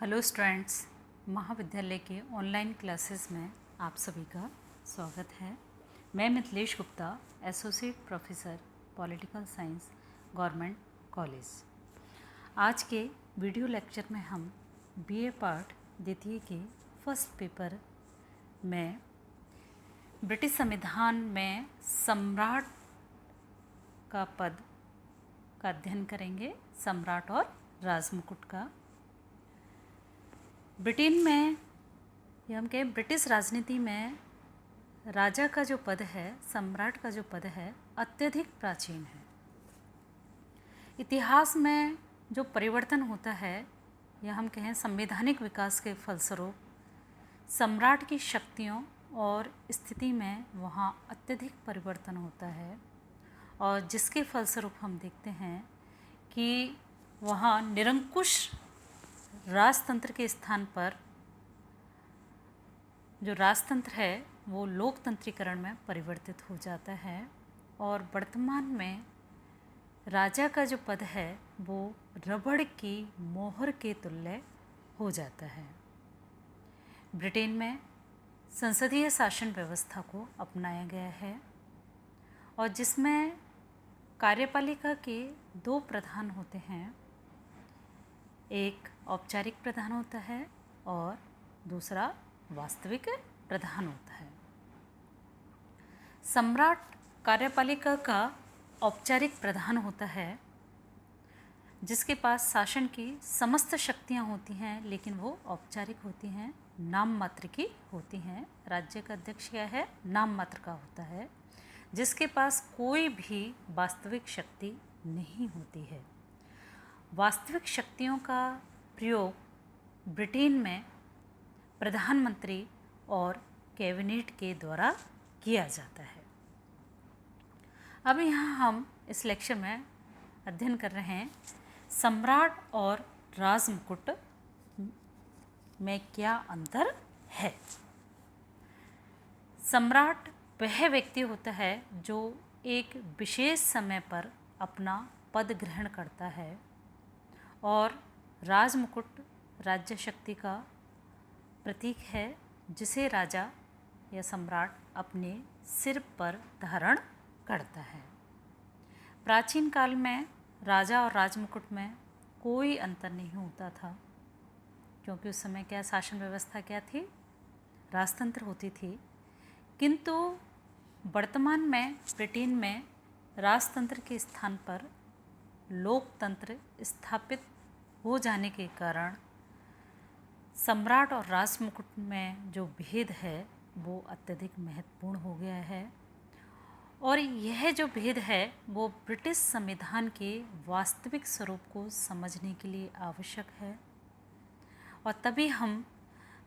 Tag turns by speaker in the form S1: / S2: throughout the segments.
S1: Hello students, महाविद्यालय के online classes में आप सभी का स्वागत है। मैं Mithilesh Gupta, associate professor political science, government college. आज के वीडियो लेक्चर में हम बीए पार्ट द्वितीय के फर्स्ट पेपर में ब्रिटिश संविधान में सम्राट का पद का अध्ययन करेंगे, सम्राट और राजमुकुट का। ब्रिटेन में या हम कहें ब्रिटिश राजनीति में राजा का जो पद है, सम्राट का जो पद है, अत्यधिक प्राचीन है। इतिहास में जो परिवर्तन होता है या हम कहें संवैधानिक विकास के फलस्वरूप सम्राट की शक्तियों और स्थिति में वहाँ अत्यधिक परिवर्तन होता है, और जिसके फलस्वरूप हम देखते हैं कि वहाँ निरंकुश राजतंत्र के स्थान पर जो राजतंत्र है वो लोकतंत्रीकरण में परिवर्तित हो जाता है, और वर्तमान में राजा का जो पद है वो रबड़ की मोहर के तुल्य हो जाता है। ब्रिटेन में संसदीय शासन व्यवस्था को अपनाया गया है, और जिसमें कार्यपालिका के दो प्रधान होते हैं। एक औपचारिक प्रधान होता है और दूसरा वास्तविक प्रधान होता है। सम्राट कार्यपालिका का औपचारिक प्रधान होता है, जिसके पास शासन की समस्त शक्तियां होती हैं, लेकिन वो औपचारिक होती हैं, नाम मात्र की होती हैं। राज्य का अध्यक्ष क्या है, नाम मात्र का होता है, जिसके पास कोई भी वास्तविक शक्ति नहीं होती है। वास्तविक शक्तियों का प्रयोग ब्रिटेन में प्रधानमंत्री और कैबिनेट के द्वारा किया जाता है। अब यहाँ हम इस लेक्चर में अध्ययन कर रहे हैं सम्राट और राजमुकुट में क्या अंतर है। सम्राट वह व्यक्ति होता है जो एक विशेष समय पर अपना पद ग्रहण करता है, और राजमुकुट राज्य शक्ति का प्रतीक है, जिसे राजा या सम्राट अपने सिर पर धारण करता है। प्राचीन काल में राजा और राजमुकुट में कोई अंतर नहीं होता था, क्योंकि उस समय क्या शासन व्यवस्था क्या थी, राजतंत्र होती थी। किंतु वर्तमान में ब्रिटेन में राजतंत्र के स्थान पर लोकतंत्र स्थापित हो जाने के कारण सम्राट और राजमुकुट में जो भेद है वो अत्यधिक महत्वपूर्ण हो गया है, और यह जो भेद है वो ब्रिटिश संविधान के वास्तविक स्वरूप को समझने के लिए आवश्यक है, और तभी हम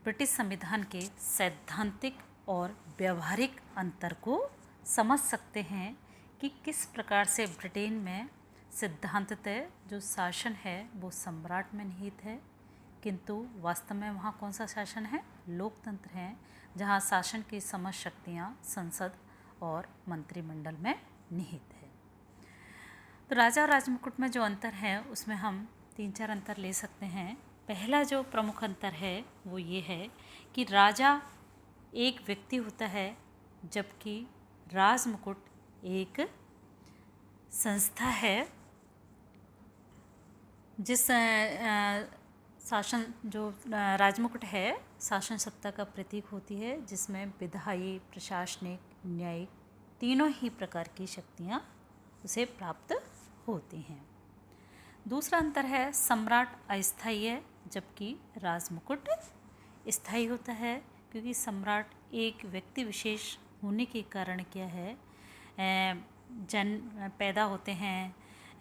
S1: ब्रिटिश संविधान के सैद्धांतिक और व्यवहारिक अंतर को समझ सकते हैं कि किस प्रकार से ब्रिटेन में सिद्धांततः जो शासन है वो सम्राट में निहित है, किंतु वास्तव में वहाँ कौन सा शासन है, लोकतंत्र है, जहाँ शासन की समस्त शक्तियाँ संसद और मंत्रिमंडल में निहित है। तो राजा और राजमुकुट में जो अंतर है उसमें हम 3-4 अंतर ले सकते हैं। पहला जो प्रमुख अंतर है वो ये है कि राजा एक व्यक्ति होता है, जबकि राजमुकुट एक संस्था है, जिस शासन जो राजमुकुट है शासन सत्ता का प्रतीक होती है, जिसमें विधायी, प्रशासनिक, न्यायिक तीनों ही प्रकार की शक्तियाँ उसे प्राप्त होती हैं। दूसरा अंतर है सम्राट अस्थायी है, जबकि राजमुकुट स्थायी होता है, क्योंकि सम्राट एक व्यक्ति विशेष होने के कारण क्या है, जन पैदा होते हैं,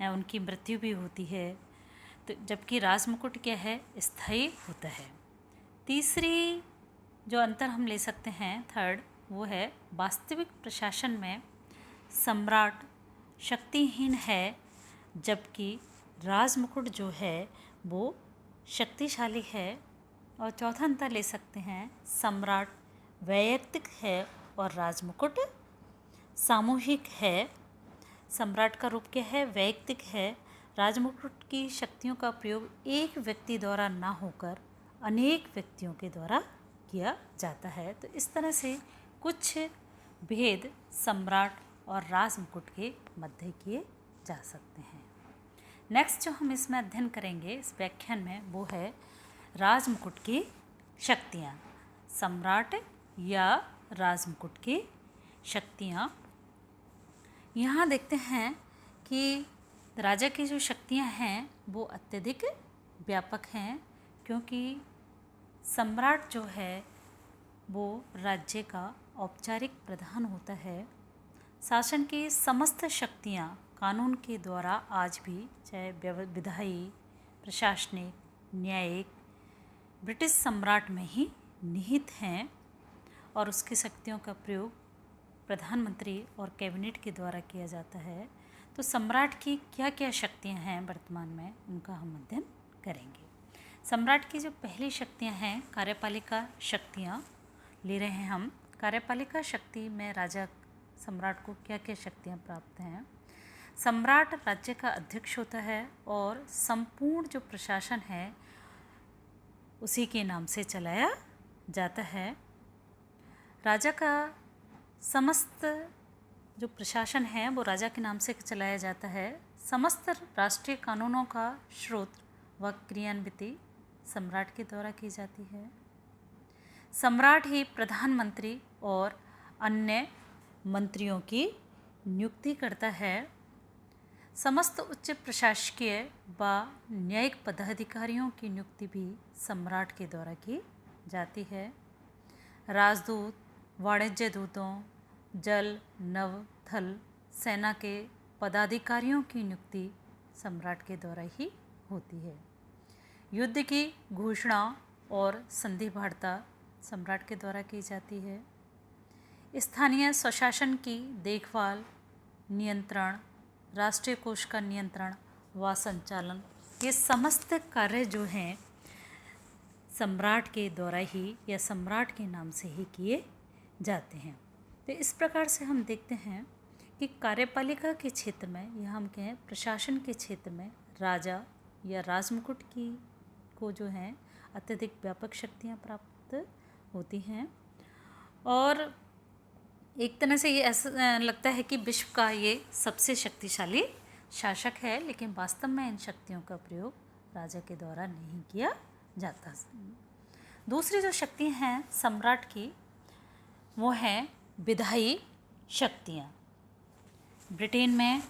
S1: उनकी मृत्यु भी होती है, तो जबकि राजमुकुट क्या है, स्थायी होता है। तीसरी जो अंतर हम ले सकते हैं, थर्ड, वो है वास्तविक प्रशासन में सम्राट शक्तिहीन है, जबकि राजमुकुट जो है वो शक्तिशाली है। और चौथा अंतर ले सकते हैं, सम्राट वैयक्तिक है और राजमुकुट सामूहिक है। सम्राट का रूप क्या है, वैयक्तिक है। राजमुकुट की शक्तियों का प्रयोग एक व्यक्ति द्वारा ना होकर अनेक व्यक्तियों के द्वारा किया जाता है। तो इस तरह से कुछ भेद सम्राट और राजमुकुट के मध्य किए जा सकते हैं। नेक्स्ट जो हम इसमें अध्ययन करेंगे इस व्याख्यान में वो है राजमुकुट की शक्तियाँ। सम्राट या राजमुकुट की शक्तियाँ। यहाँ देखते हैं कि राजा की जो शक्तियाँ हैं वो अत्यधिक व्यापक हैं, क्योंकि सम्राट जो है वो राज्य का औपचारिक प्रधान होता है। शासन की समस्त शक्तियाँ कानून के द्वारा आज भी, चाहे विधायी, प्रशासनिक, न्यायिक, ब्रिटिश सम्राट में ही निहित हैं और उसकी शक्तियों का प्रयोग प्रधानमंत्री और कैबिनेट के द्वारा किया जाता है। तो सम्राट की क्या क्या शक्तियां हैं वर्तमान में, उनका हम अध्ययन करेंगे। सम्राट की जो पहली शक्तियां हैं कार्यपालिका शक्तियां ले रहे हैं हम। कार्यपालिका शक्ति में राजा सम्राट को क्या क्या शक्तियां प्राप्त हैं। सम्राट राज्य का अध्यक्ष होता है और संपूर्ण जो प्रशासन है उसी के नाम से चलाया जाता है। राजा का समस्त जो प्रशासन है वो राजा के नाम से चलाया जाता है। समस्त राष्ट्रीय कानूनों का स्रोत व क्रियान्विति सम्राट के द्वारा की जाती है। सम्राट ही प्रधानमंत्री और अन्य मंत्रियों की नियुक्ति करता है। समस्त उच्च प्रशासकीय व न्यायिक पदाधिकारियों की नियुक्ति भी सम्राट के द्वारा की जाती है। राजदूत, वाणिज्य दूतों, जल, नभ, थल सेना के पदाधिकारियों की नियुक्ति सम्राट के द्वारा ही होती है। युद्ध की घोषणा और संधि वार्ता सम्राट के द्वारा की जाती है। स्थानीय स्वशासन की देखभाल, नियंत्रण, राष्ट्रीय कोष का नियंत्रण व संचालन, ये समस्त कार्य जो हैं सम्राट के द्वारा ही या सम्राट के नाम से ही किए जाते हैं। तो इस प्रकार से हम देखते हैं कि कार्यपालिका के क्षेत्र में या हम कहें प्रशासन के क्षेत्र में राजा या राजमुकुट की को जो है अत्यधिक व्यापक शक्तियाँ प्राप्त होती हैं। और एक तरह से ये ऐसा लगता है कि विश्व का ये सबसे शक्तिशाली शासक है, लेकिन वास्तव में इन शक्तियों का प्रयोग राजा के द्वारा नहीं किया जाता। दूसरी जो शक्तियाँ हैं सम्राट की वो हैं विधायी शक्तियाँ। ब्रिटेन में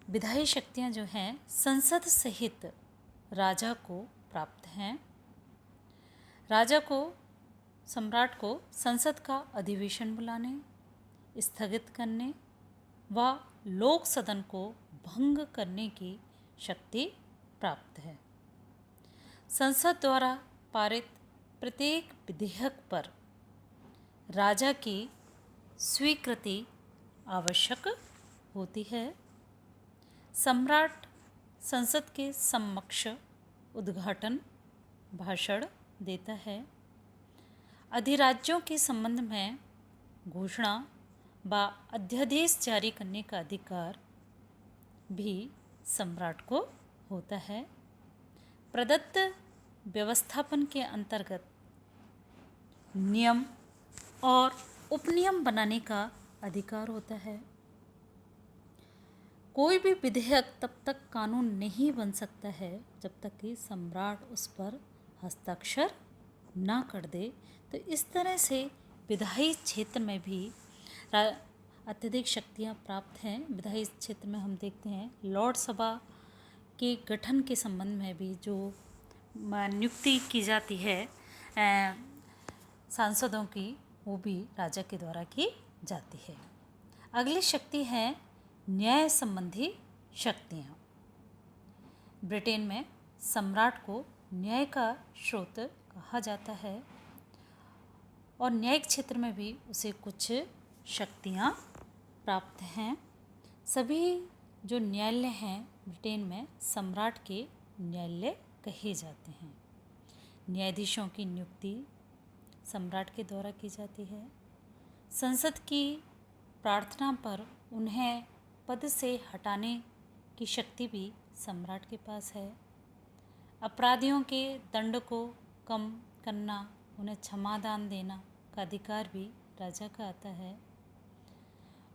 S1: विधायी शक्तियाँ जो हैं संसद सहित राजा को प्राप्त हैं। राजा को, सम्राट को संसद का अधिवेशन बुलाने, स्थगित करने व लोक सदन को भंग करने की शक्ति प्राप्त है। संसद द्वारा पारित प्रत्येक विधेयक पर राजा की स्वीकृति आवश्यक होती है। सम्राट संसद के समक्ष उद्घाटन भाषण देता है। अधिराज्यों के संबंध में घोषणा व अध्यादेश जारी करने का अधिकार भी सम्राट को होता है। प्रदत्त व्यवस्थापन के अंतर्गत नियम और उपनियम बनाने का अधिकार होता है। कोई भी विधेयक तब तक कानून नहीं बन सकता है जब तक कि सम्राट उस पर हस्ताक्षर ना कर दे। तो इस तरह से विधायी क्षेत्र में भी अत्यधिक शक्तियाँ प्राप्त हैं। विधायी क्षेत्र में हम देखते हैं लॉर्ड सभा के गठन के संबंध में भी जो नियुक्ति की जाती है सांसदों की, वो भी राजा के द्वारा की जाती है। अगली शक्ति है न्याय संबंधी शक्तियाँ। ब्रिटेन में सम्राट को न्याय का स्रोत कहा जाता है और न्यायिक क्षेत्र में भी उसे कुछ शक्तियाँ प्राप्त हैं। सभी जो न्यायालय हैं ब्रिटेन में सम्राट के न्यायालय कहे जाते हैं। न्यायाधीशों की नियुक्ति सम्राट के द्वारा की जाती है। संसद की प्रार्थना पर उन्हें पद से हटाने की शक्ति भी सम्राट के पास है। अपराधियों के दंड को कम करना, उन्हें क्षमादान देना का अधिकार भी राजा का आता है।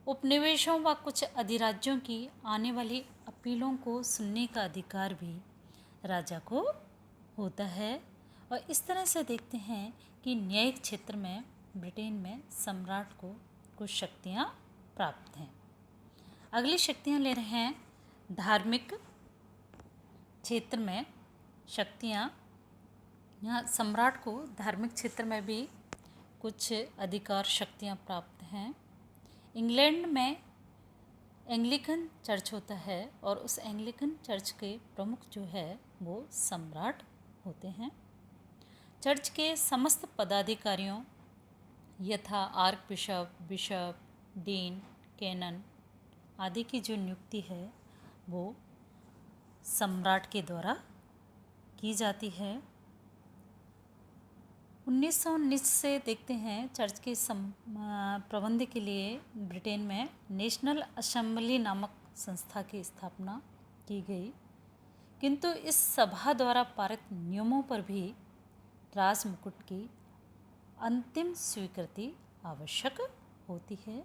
S1: उपनिवेशों व कुछ अधिराज्यों की आने वाली अपीलों को सुनने का अधिकार भी राजा को होता है। और इस तरह से देखते हैं कि न्यायिक क्षेत्र में ब्रिटेन में सम्राट को कुछ शक्तियाँ प्राप्त हैं। अगली शक्तियाँ ले रहे हैं धार्मिक क्षेत्र में शक्तियाँ। यहाँ सम्राट को धार्मिक क्षेत्र में भी कुछ अधिकार शक्तियाँ प्राप्त हैं। इंग्लैंड में एंग्लिकन चर्च होता है और उस एंग्लिकन चर्च के प्रमुख जो है वो सम्राट होते हैं। चर्च के समस्त पदाधिकारियों यथा आर्क बिशप, डीन, कैनन आदि की जो नियुक्ति है वो सम्राट के द्वारा की जाती है। 1919 से देखते हैं चर्च के प्रबंध के लिए ब्रिटेन में नेशनल असेंबली नामक संस्था की स्थापना की गई, किंतु इस सभा द्वारा पारित नियमों पर भी राजमुकुट की अंतिम स्वीकृति आवश्यक होती है।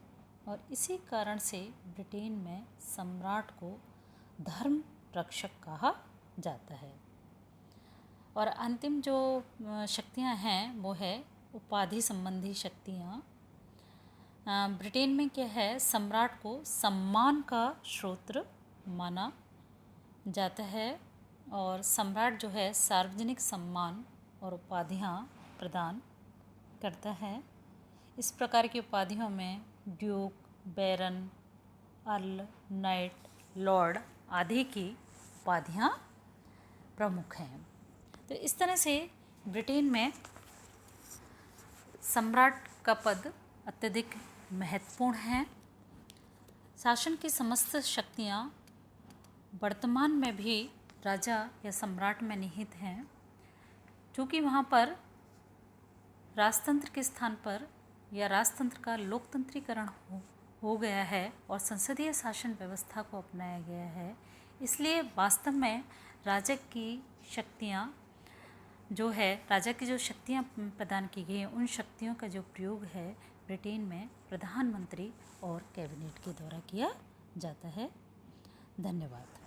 S1: और इसी कारण से ब्रिटेन में सम्राट को धर्म रक्षक कहा जाता है। और अंतिम जो शक्तियां हैं वो है उपाधि संबंधी शक्तियां। ब्रिटेन में क्या है, सम्राट को सम्मान का स्रोत माना जाता है और सम्राट जो है सार्वजनिक सम्मान और उपाधियां प्रदान करता है। इस प्रकार की उपाधियों में ड्यूक, बैरन, अर्ल, नाइट, लॉर्ड आदि की उपाधियां प्रमुख हैं। तो इस तरह से ब्रिटेन में सम्राट का पद अत्यधिक महत्वपूर्ण है। शासन की समस्त शक्तियां वर्तमान में भी राजा या सम्राट में निहित हैं, क्योंकि वहाँ पर राजतंत्र के स्थान पर या राजतंत्र का लोकतंत्रीकरण हो गया है और संसदीय शासन व्यवस्था को अपनाया गया है। इसलिए वास्तव में राजा की शक्तियाँ जो है, राजा की जो शक्तियाँ प्रदान की गई हैं, उन शक्तियों का जो प्रयोग है ब्रिटेन में प्रधानमंत्री और कैबिनेट के द्वारा किया जाता है। धन्यवाद।